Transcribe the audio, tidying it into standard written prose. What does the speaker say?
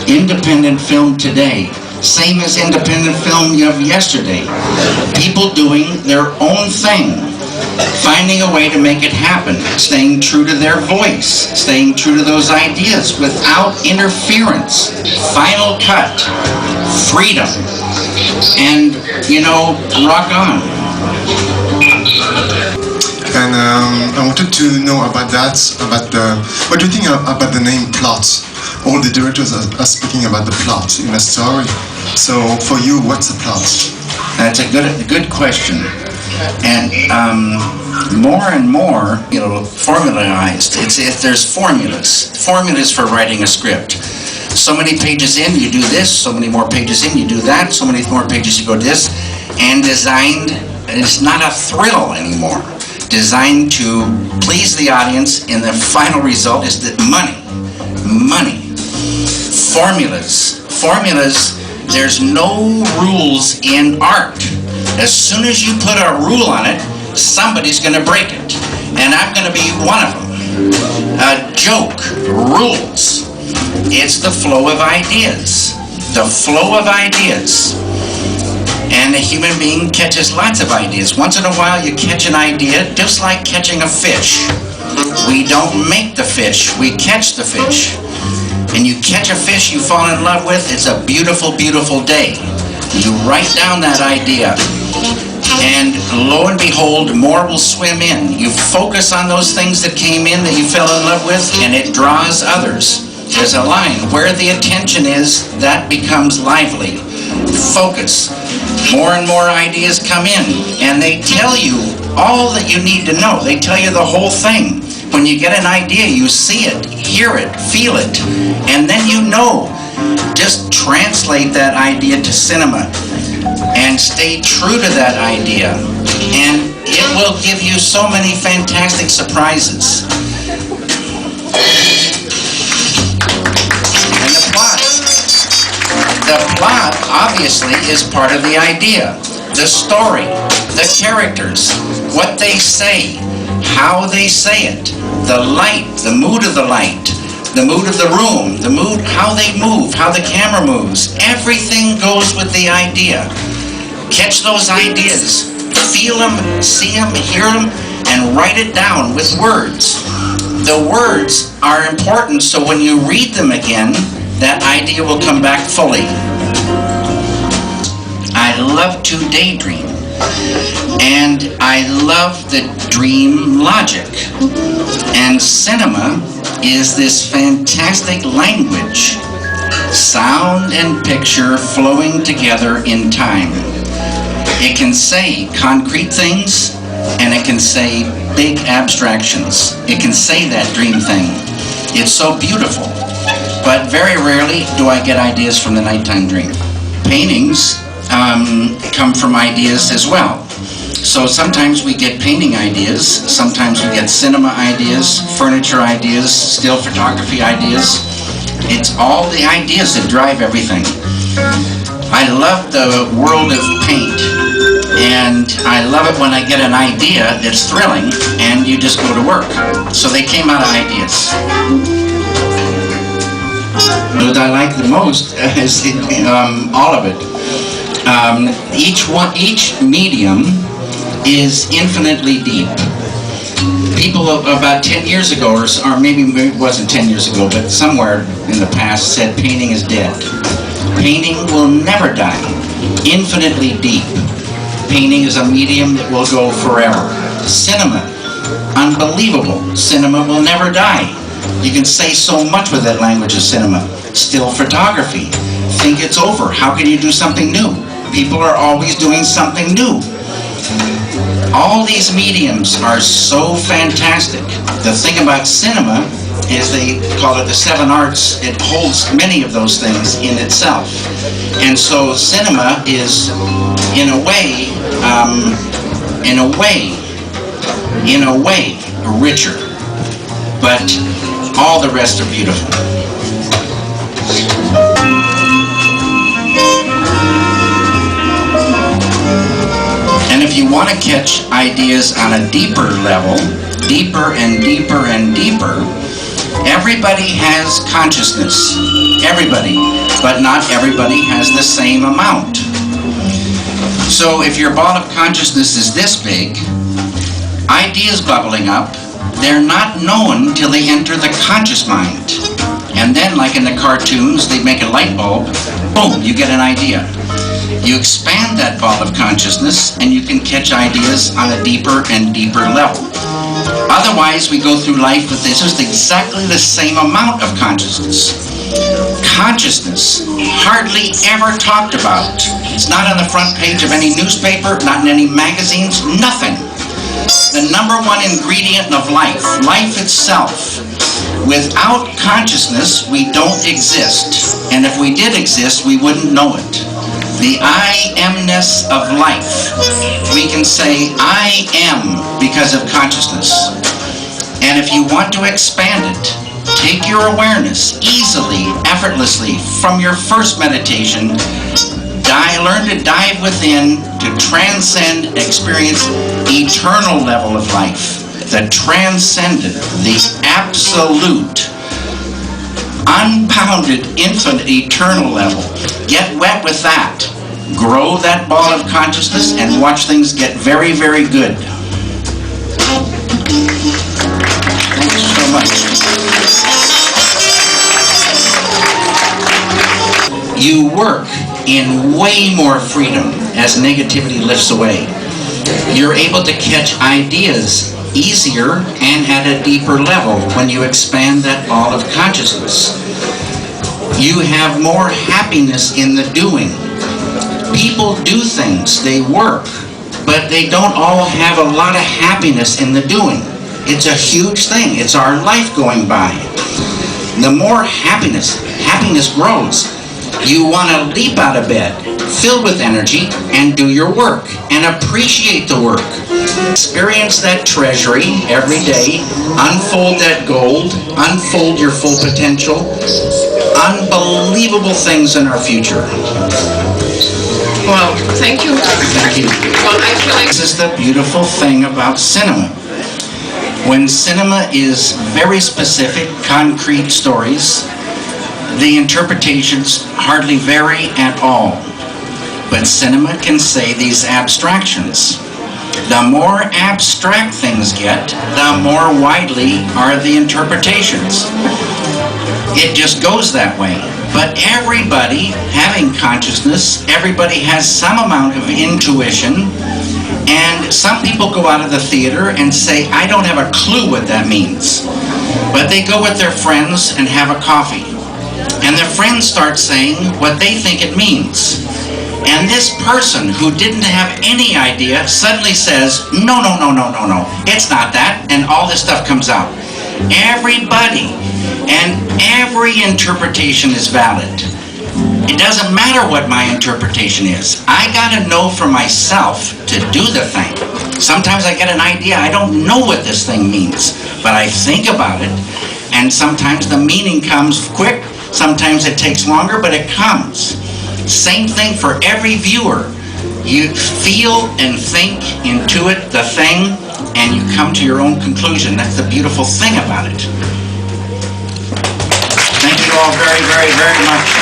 Independent film today, same as independent film of yesterday. People doing their own thing, finding a way to make it happen, staying true to their voice, staying true to those ideas without interference. Final cut, freedom, and, you know, rock on. And I wanted to know about that, what do you think about the name plot? All the directors are speaking about the plot in a story. So for you, what's the plot? That's a good question. And more and more, you know, formalized. There's formulas for writing a script. So many pages in, you do this. So many more pages in, you do that. So many more pages, you go this. And designed, it's not a thrill anymore. Designed to please the audience, and the final result is that money. Formulas, there's no rules in art. As soon as you put a rule on it, somebody's going to break it. And I'm going to be one of them. A joke, rules. It's the flow of ideas. The flow of ideas. And a human being catches lots of ideas. Once in a while you catch an idea, just like catching a fish. We don't make the fish, we catch the fish. And you catch a fish you fall in love with, it's a beautiful, beautiful day. You write down that idea, and lo and behold, more will swim in. You focus on those things that came in that you fell in love with, and it draws others. There's a line, where the attention is, that becomes lively. Focus. More and more ideas come in, and they tell you all that you need to know. They tell you the whole thing. When you get an idea, you see it, hear it, feel it, and then you know. Just translate that idea to cinema and stay true to that idea, and it will give you so many fantastic surprises. And the plot obviously is part of the idea. The story, the characters, what they say, how they say it, the light, the mood of the light, the mood of the room, the mood, how they move, how the camera moves. Everything goes with the idea. Catch those ideas, feel them, see them, hear them, and write it down with words. The words are important, so when you read them again, that idea will come back fully. I love to daydream, and I love the dream logic. And cinema is this fantastic language, sound and picture flowing together in time. It can say concrete things, and it can say big abstractions. It can say that dream thing. It's so beautiful. But very rarely do I get ideas from the nighttime dream. Paintings come from ideas as well. So sometimes we get painting ideas, sometimes we get cinema ideas, furniture ideas, still photography ideas. It's all the ideas that drive everything. I love the world of paint, and I love it when I get an idea that's thrilling and you just go to work. So they came out of ideas. What I like the most is all of it. Each medium is infinitely deep. People about 10 years ago, or maybe it wasn't 10 years ago, but somewhere in the past said painting is dead. Painting will never die. Infinitely deep. Painting is a medium that will go forever. Cinema, unbelievable. Cinema will never die. You can say so much with that language of cinema. Still photography. Think it's over. How can you do something new? People are always doing something new. All these mediums are so fantastic. The thing about cinema is they call it the 7 arts. It holds many of those things in itself. And so cinema is, in a way, richer. But all the rest are beautiful. And if you want to catch ideas on a deeper level, deeper and deeper and deeper, everybody has consciousness. everybody, but not everybody has the same amount. So if your ball of consciousness is this big, ideas bubbling up, they're not known till they enter the conscious mind. And then, like in the cartoons, they make a light bulb, boom, you get an idea. You expand that ball of consciousness and you can catch ideas on a deeper and deeper level. Otherwise, we go through life with just exactly the same amount of consciousness. Consciousness, hardly ever talked about. It's not on the front page of any newspaper, not in any magazines, nothing. The number one ingredient of life, life itself. Without consciousness, we don't exist. And if we did exist, we wouldn't know it. The I amness of life. We can say, I am, because of consciousness. And if you want to expand it, take your awareness easily, effortlessly, from your first meditation. Learn to dive within, to transcend, experience eternal level of life. The transcendent, the absolute, unbounded, infinite, eternal level. Get wet with that. Grow that ball of consciousness and watch things get very, very good. Thanks so much. You work in way more freedom as negativity lifts away. You're able to catch ideas easier and at a deeper level when you expand that ball of consciousness. You have more happiness in the doing. People do things, they work, but they don't all have a lot of happiness in the doing. It's a huge thing. It's our life going by. The more happiness grows. You want to leap out of bed, filled with energy, and do your work, and appreciate the work. Experience that treasury every day, unfold that gold, unfold your full potential. Unbelievable things in our future. Well, thank you. Thank you. Well, I feel like This is the beautiful thing about cinema. When cinema is very specific, concrete stories, the interpretations hardly vary at all. But cinema can say these abstractions. The more abstract things get, the more widely are the interpretations. It just goes that way. But everybody having consciousness, everybody has some amount of intuition, and some people go out of the theater and say, I don't have a clue what that means. But they go with their friends and have a coffee. And their friends start saying what they think it means. And this person who didn't have any idea suddenly says, no, it's not that, and all this stuff comes out. Everybody and every interpretation is valid. It doesn't matter what my interpretation is. I gotta know for myself to do the thing. Sometimes I get an idea, I don't know what this thing means, but I think about it, and sometimes the meaning comes quick, sometimes it takes longer, but it comes. Same thing for every viewer. You feel and think, intuit the thing, and you come to your own conclusion. That's the beautiful thing about it. Thank you all very, very, very much.